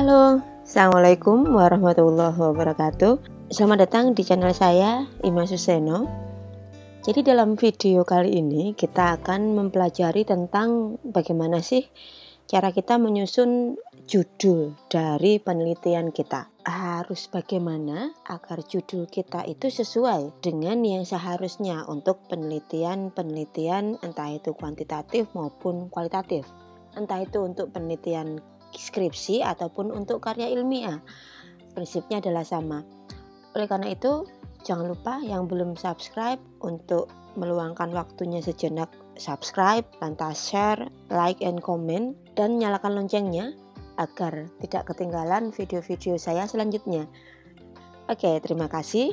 Halo, Assalamualaikum warahmatullahi wabarakatuh. Selamat datang di channel saya, Ima Suseno. Jadi dalam video kali ini kita akan mempelajari tentang bagaimana sih cara kita menyusun judul dari penelitian kita. Harus bagaimana agar judul kita itu sesuai dengan yang seharusnya untuk penelitian entah itu kuantitatif maupun kualitatif. Entah itu untuk penelitian skripsi ataupun untuk karya ilmiah. Prinsipnya adalah sama. Oleh karena itu, jangan lupa yang belum subscribe untuk meluangkan waktunya sejenak subscribe, lantas share, like, and comment, dan nyalakan loncengnya agar tidak ketinggalan video-video saya selanjutnya. Oke, terima kasih.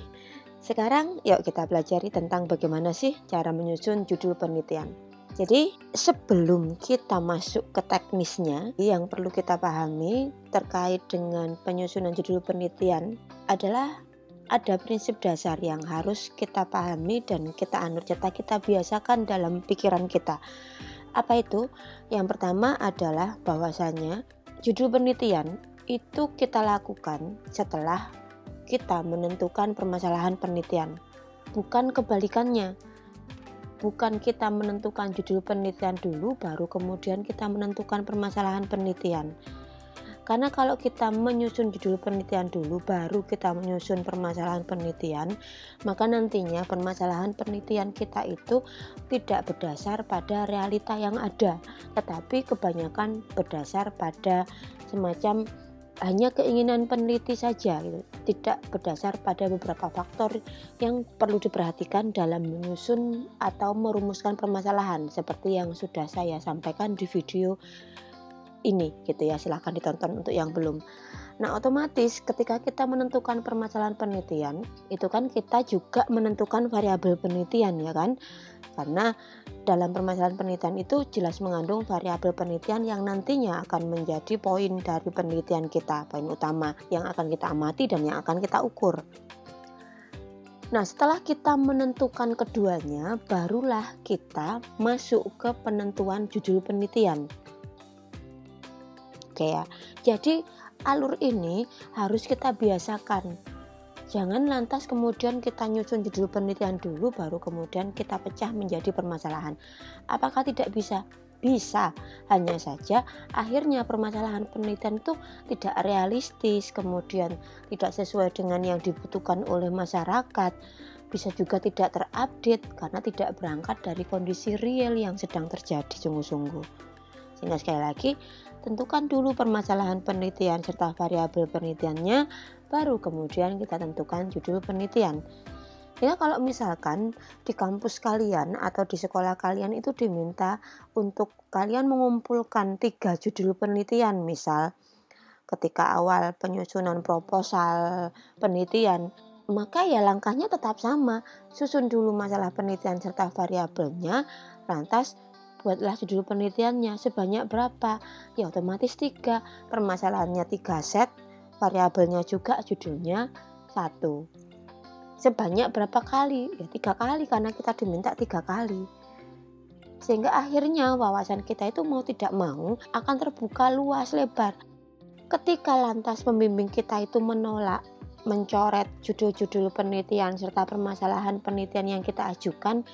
Sekarang yuk kita pelajari tentang bagaimana sih cara menyusun judul penelitian. Jadi sebelum kita masuk ke teknisnya, yang perlu kita pahami terkait dengan penyusunan judul penelitian adalah ada prinsip dasar yang harus kita pahami dan kita anut serta kita biasakan dalam pikiran kita. Apa itu? Yang pertama adalah bahwasanya judul penelitian itu kita lakukan setelah kita menentukan permasalahan penelitian, bukan kebalikannya. Bukan kita menentukan judul penelitian dulu baru kemudian kita menentukan permasalahan penelitian. Karena kalau kita menyusun judul penelitian dulu baru kita menyusun permasalahan penelitian, maka nantinya permasalahan penelitian kita itu tidak berdasar pada realita yang ada, tetapi kebanyakan berdasar pada semacam hanya keinginan peneliti saja, gitu. Tidak berdasar pada beberapa faktor yang perlu diperhatikan dalam menyusun atau merumuskan permasalahan seperti yang sudah saya sampaikan di video ini gitu ya, silahkan ditonton untuk yang belum. Nah, otomatis ketika kita menentukan permasalahan penelitian itu kan kita juga menentukan variabel penelitian, ya kan? Karena dalam permasalahan penelitian itu jelas mengandung variabel penelitian yang nantinya akan menjadi poin dari penelitian kita, poin utama yang akan kita amati dan yang akan kita ukur. Nah, setelah kita menentukan keduanya, barulah kita masuk ke penentuan judul penelitian. Oke ya, jadi alur ini harus kita biasakan. Jangan lantas kemudian kita nyusun judul penelitian dulu baru kemudian kita pecah menjadi permasalahan. Apakah tidak bisa? Bisa, hanya saja akhirnya permasalahan penelitian itu tidak realistis, kemudian tidak sesuai dengan yang dibutuhkan oleh masyarakat, bisa juga tidak terupdate karena tidak berangkat dari kondisi real yang sedang terjadi sungguh-sungguh. Sehingga sekali lagi, tentukan dulu permasalahan penelitian serta variabel penelitiannya, baru kemudian kita tentukan judul penelitian. Ya, kalau misalkan di kampus kalian atau di sekolah kalian itu diminta untuk kalian mengumpulkan 3 judul penelitian, misal ketika awal penyusunan proposal penelitian, maka ya langkahnya tetap sama. Susun dulu masalah penelitian serta variabelnya, lantas buatlah judul penelitiannya sebanyak berapa? Ya otomatis 3, permasalahannya 3 set, variabelnya juga judulnya 1. Sebanyak berapa kali? Ya 3 kali karena kita diminta 3 kali. Sehingga akhirnya wawasan kita itu mau tidak mau akan terbuka luas lebar. Ketika lantas pembimbing kita itu menolak mencoret judul-judul penelitian serta permasalahan penelitian yang kita ajukan,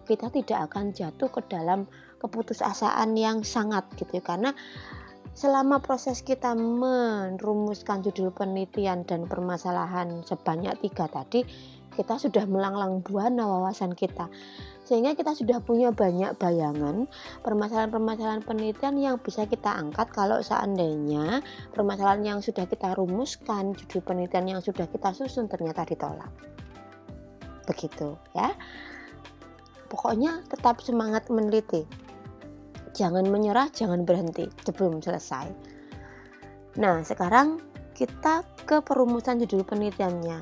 kita tidak akan jatuh ke dalam keputusasaan yang sangat gitu ya, karena selama proses kita merumuskan judul penelitian dan permasalahan sebanyak 3 tadi, kita sudah melanglang buana wawasan kita, sehingga kita sudah punya banyak bayangan permasalahan-permasalahan penelitian yang bisa kita angkat kalau seandainya permasalahan yang sudah kita rumuskan, judul penelitian yang sudah kita susun ternyata ditolak. Begitu ya. Pokoknya tetap semangat meneliti. Jangan menyerah, jangan berhenti sebelum selesai. Nah, sekarang kita ke perumusan judul penelitiannya.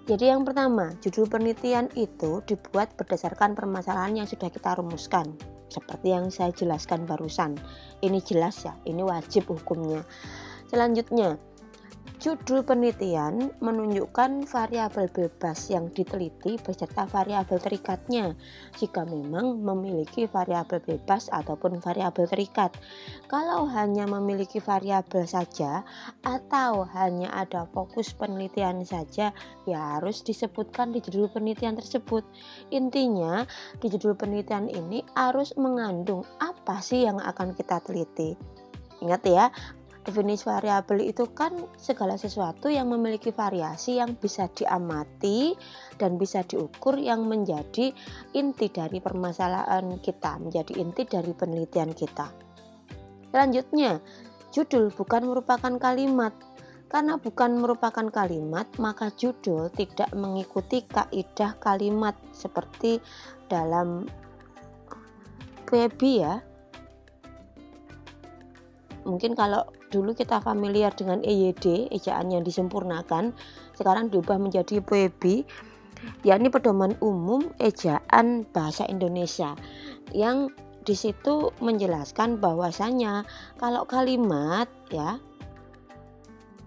Jadi yang pertama, judul penelitian itu dibuat berdasarkan permasalahan yang sudah kita rumuskan. Seperti yang saya jelaskan barusan. Ini jelas ya, ini wajib hukumnya. Selanjutnya, judul penelitian menunjukkan variabel bebas yang diteliti beserta variabel terikatnya jika memang memiliki variabel bebas ataupun variabel terikat. Kalau hanya memiliki variabel saja atau hanya ada fokus penelitian saja, ya harus disebutkan di judul penelitian tersebut. Intinya di judul penelitian ini harus mengandung apa sih yang akan kita teliti. Ingat ya, definisi variabel itu kan segala sesuatu yang memiliki variasi yang bisa diamati dan bisa diukur, yang menjadi inti dari permasalahan kita, menjadi inti dari penelitian kita. Selanjutnya, judul bukan merupakan kalimat. Karena bukan merupakan kalimat, maka judul tidak mengikuti kaidah kalimat seperti dalam PEBI ya. Mungkin kalau dulu kita familiar dengan EYD, ejaan yang disempurnakan, sekarang diubah menjadi PEBI, yakni Pedoman Umum Ejaan Bahasa Indonesia, yang di situ menjelaskan bahwasanya kalau kalimat ya,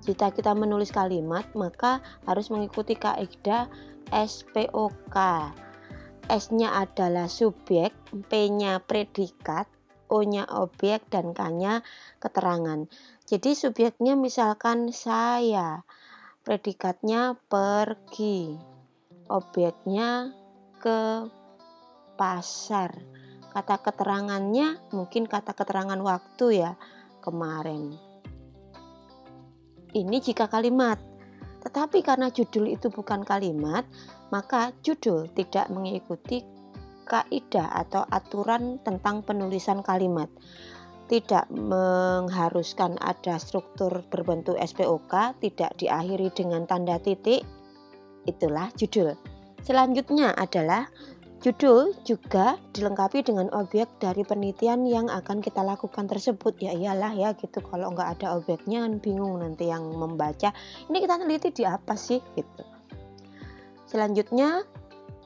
jika kita menulis kalimat maka harus mengikuti kaidah SPOK. S-nya adalah subjek, P-nya predikat, O-nya objek, dan K-nya keterangan. Jadi subjeknya misalkan saya, predikatnya pergi, objeknya ke pasar, kata keterangannya mungkin kata keterangan waktu ya, kemarin. Ini jika kalimat. Tetapi karena judul itu bukan kalimat, maka judul tidak mengikuti kaidah atau aturan tentang penulisan kalimat. Tidak mengharuskan ada struktur berbentuk SPOK, tidak diakhiri dengan tanda titik. Itulah judul. Selanjutnya adalah judul juga dilengkapi dengan objek dari penelitian yang akan kita lakukan tersebut. Ya iyalah ya gitu, kalau nggak ada objeknya kan bingung nanti yang membaca. Ini kita teliti di apa sih gitu. Selanjutnya,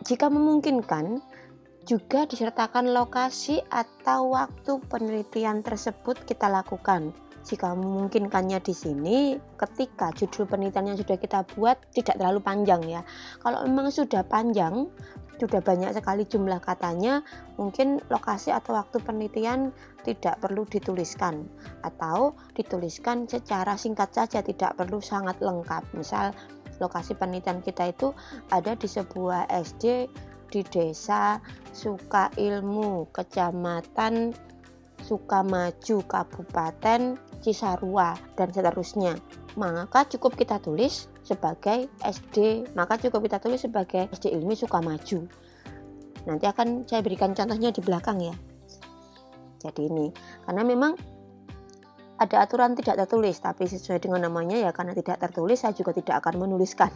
jika memungkinkan, juga disertakan lokasi atau waktu penelitian tersebut kita lakukan. Jika memungkinkannya di sini, ketika judul penelitian yang sudah kita buat tidak terlalu panjang ya. Kalau memang sudah panjang, sudah banyak sekali jumlah katanya, mungkin lokasi atau waktu penelitian tidak perlu dituliskan, atau dituliskan secara singkat saja, tidak perlu sangat lengkap. Misal lokasi penelitian kita itu ada di sebuah SD di desa Sukailmu, kecamatan Sukamaju, Kabupaten Cisarua, dan seterusnya. Maka cukup kita tulis sebagai SD, Ilmi Sukamaju. Nanti akan saya berikan contohnya di belakang ya. Jadi ini, karena memang ada aturan tidak tertulis, tapi sesuai dengan namanya ya, karena tidak tertulis saya juga tidak akan menuliskan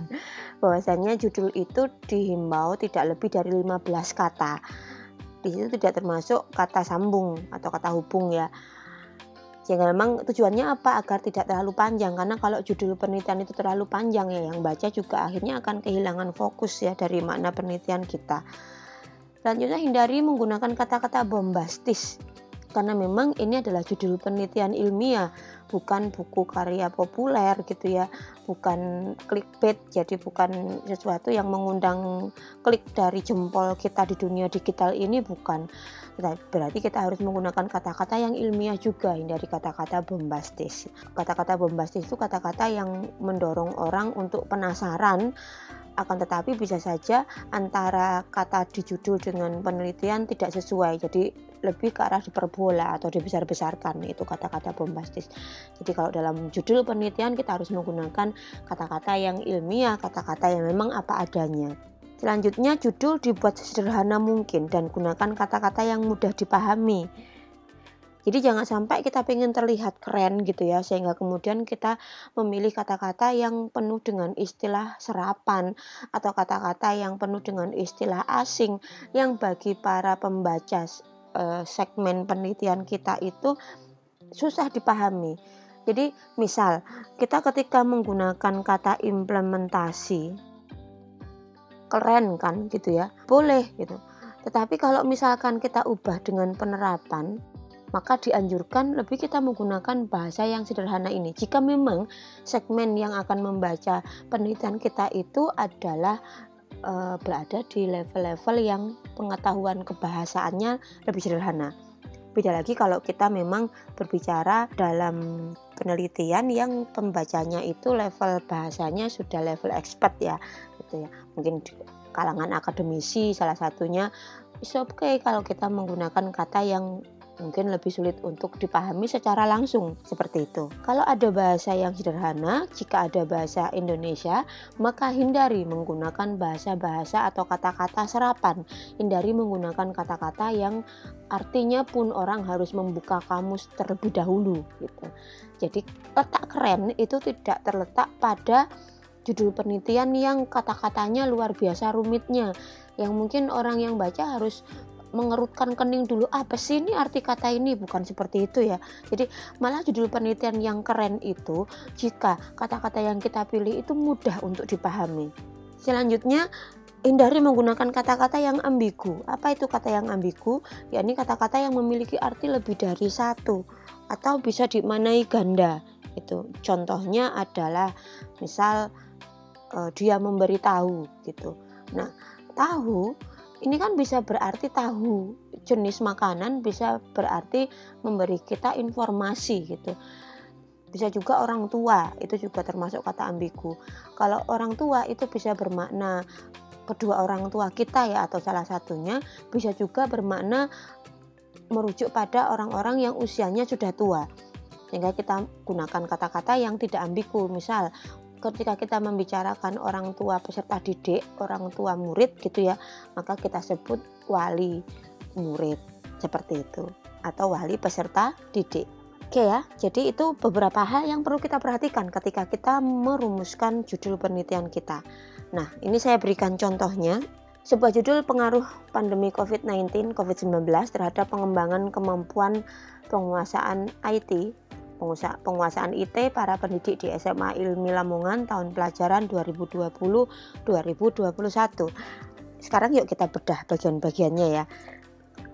bahwasanya judul itu dihimbau tidak lebih dari 15 kata. Di situ tidak termasuk kata sambung atau kata hubung ya. Sehingga memang tujuannya apa? Agar tidak terlalu panjang, karena kalau judul penelitian itu terlalu panjang ya, yang baca juga akhirnya akan kehilangan fokus ya dari makna penelitian kita. Selanjutnya, hindari menggunakan kata-kata bombastis. Karena memang ini adalah judul penelitian ilmiah, bukan buku karya populer gitu ya, bukan clickbait, jadi bukan sesuatu yang mengundang klik dari jempol kita di dunia digital ini, bukan. Berarti kita harus menggunakan kata-kata yang ilmiah juga, hindari kata-kata bombastis. Kata-kata bombastis itu kata-kata yang mendorong orang untuk penasaran, akan tetapi bisa saja antara kata di judul dengan penelitian tidak sesuai, jadi lebih ke arah diperbola atau dibesar-besarkan, itu kata-kata bombastis. Jadi kalau dalam judul penelitian kita harus menggunakan kata-kata yang ilmiah, kata-kata yang memang apa adanya. Selanjutnya, judul dibuat sederhana mungkin dan gunakan kata-kata yang mudah dipahami. Jadi jangan sampai kita pengen terlihat keren gitu ya, sehingga kemudian kita memilih kata-kata yang penuh dengan istilah serapan atau kata-kata yang penuh dengan istilah asing yang bagi para pembaca segmen penelitian kita itu susah dipahami. Jadi misal kita ketika menggunakan kata implementasi, keren kan gitu ya, boleh gitu. Tetapi kalau misalkan kita ubah dengan penerapan, maka dianjurkan lebih kita menggunakan bahasa yang sederhana ini. Jika memang segmen yang akan membaca penelitian kita itu adalah berada di level-level yang pengetahuan kebahasaannya lebih sederhana. Beda lagi kalau kita memang berbicara dalam penelitian yang pembacanya itu level bahasanya sudah level expert ya, gitu ya. Mungkin di kalangan akademisi salah satunya, it's okay kalau kita menggunakan kata yang mungkin lebih sulit untuk dipahami secara langsung, seperti itu. Kalau ada bahasa yang sederhana, jika ada bahasa Indonesia, maka hindari menggunakan bahasa-bahasa atau kata-kata serapan. Hindari menggunakan kata-kata yang artinya pun orang harus membuka kamus terlebih dahulu gitu. Jadi letak keren itu tidak terletak pada judul penelitian yang kata-katanya luar biasa rumitnya, yang mungkin orang yang baca harus mengerutkan kening dulu, apa sih ini arti kata ini, bukan seperti itu ya. Jadi malah judul penelitian yang keren itu jika kata-kata yang kita pilih itu mudah untuk dipahami. Selanjutnya, hindari menggunakan kata-kata yang ambigu. Apa itu kata yang ambigu? Yakni kata-kata yang memiliki arti lebih dari satu atau bisa dimaknai ganda. Itu contohnya adalah misal dia memberitahu gitu. Nah, tahu ini kan bisa berarti tahu jenis makanan, bisa berarti memberi kita informasi gitu. Bisa juga orang tua, itu juga termasuk kata ambigu. Kalau orang tua itu bisa bermakna kedua orang tua kita ya, atau salah satunya, bisa juga bermakna merujuk pada orang-orang yang usianya sudah tua. Sehingga kita gunakan kata-kata yang tidak ambigu. Misal ketika kita membicarakan orang tua peserta didik, orang tua murid gitu ya, maka kita sebut wali murid, seperti itu, atau wali peserta didik. Oke ya, jadi itu beberapa hal yang perlu kita perhatikan ketika kita merumuskan judul penelitian kita. Nah, ini saya berikan contohnya. Sebuah judul pengaruh pandemi COVID-19 terhadap pengembangan kemampuan penguasaan IT, penguasaan IT para pendidik di SMA Ilmi Lamongan tahun pelajaran 2020-2021. Sekarang yuk kita bedah bagian-bagiannya ya.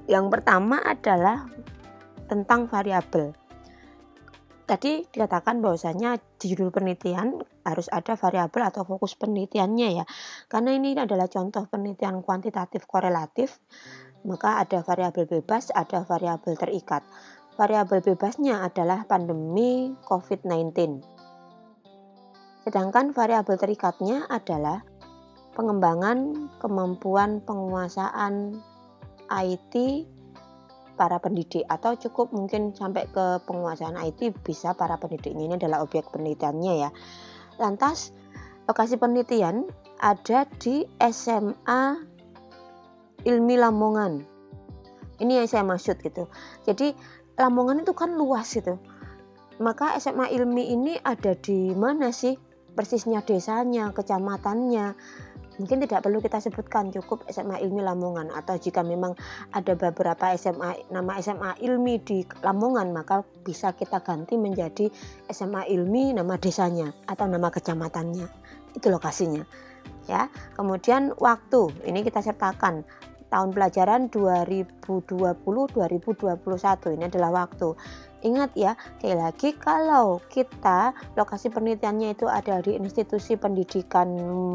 Yang pertama adalah tentang variabel. Tadi dikatakan bahwasanya di judul penelitian harus ada variabel atau fokus penelitiannya ya. Karena ini adalah contoh penelitian kuantitatif korelatif, maka ada variabel bebas, ada variabel terikat. Variabel bebasnya adalah pandemi COVID-19. Sedangkan variabel terikatnya adalah pengembangan kemampuan penguasaan IT para pendidik, atau cukup mungkin sampai ke penguasaan IT bisa para pendidiknya. Ini adalah objek penelitiannya ya. Lantas lokasi penelitian ada di SMA Ilmi Lamongan. Ini yang saya maksud gitu. Jadi Lamongan itu kan luas gitu. Maka SMA Ilmi ini ada di mana sih? Persisnya desanya, kecamatannya. Mungkin tidak perlu kita sebutkan, cukup SMA Ilmi Lamongan. Atau jika memang ada beberapa SMA, nama SMA Ilmi di Lamongan, maka bisa kita ganti menjadi SMA Ilmi nama desanya atau nama kecamatannya. Itu lokasinya. Ya. Kemudian waktu, ini kita sertakan. Tahun pelajaran 2020-2021 ini adalah waktu. Ingat ya, sekali lagi kalau kita lokasi penelitiannya itu ada di institusi pendidikan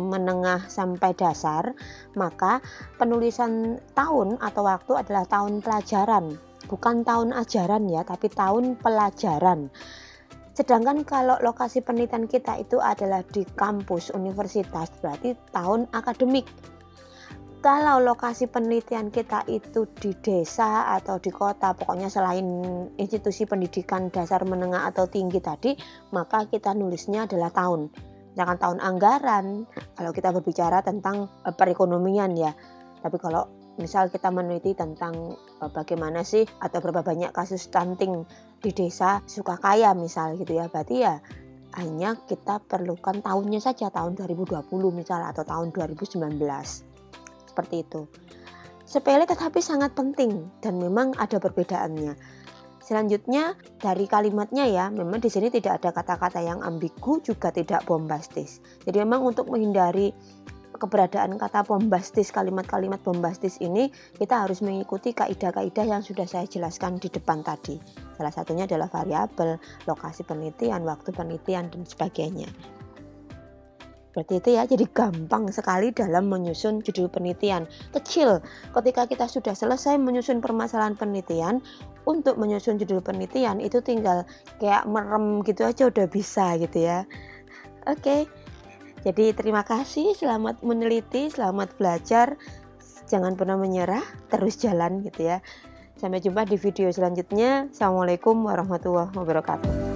menengah sampai dasar, maka penulisan tahun atau waktu adalah tahun pelajaran, bukan tahun ajaran ya, tapi tahun pelajaran. Sedangkan kalau lokasi penelitian kita itu adalah di kampus universitas, berarti tahun akademik. Kalau lokasi penelitian kita itu di desa atau di kota, pokoknya selain institusi pendidikan dasar menengah atau tinggi tadi, maka kita nulisnya adalah tahun. Jangan tahun anggaran, kalau kita berbicara tentang perekonomian ya. Tapi kalau misal kita meneliti tentang bagaimana sih atau berapa banyak kasus stunting di desa Sukakaya misal gitu ya, berarti ya hanya kita perlukan tahunnya saja, tahun 2020 misal atau tahun 2019. Seperti itu. Sepele tetapi sangat penting dan memang ada perbedaannya. Selanjutnya dari kalimatnya ya, memang di sini tidak ada kata-kata yang ambigu, juga tidak bombastis. Jadi memang untuk menghindari keberadaan kata bombastis, kalimat-kalimat bombastis ini, kita harus mengikuti kaidah-kaidah yang sudah saya jelaskan di depan tadi. Salah satunya adalah variabel, lokasi penelitian, waktu penelitian, dan sebagainya. Berarti itu ya, jadi gampang sekali dalam menyusun judul penelitian. Kecil, ketika kita sudah selesai menyusun permasalahan penelitian, untuk menyusun judul penelitian itu tinggal kayak merem gitu aja udah bisa gitu ya. Oke. Jadi terima kasih, selamat meneliti, selamat belajar, jangan pernah menyerah, terus jalan gitu ya. Sampai jumpa di video selanjutnya. Assalamualaikum warahmatullahi wabarakatuh.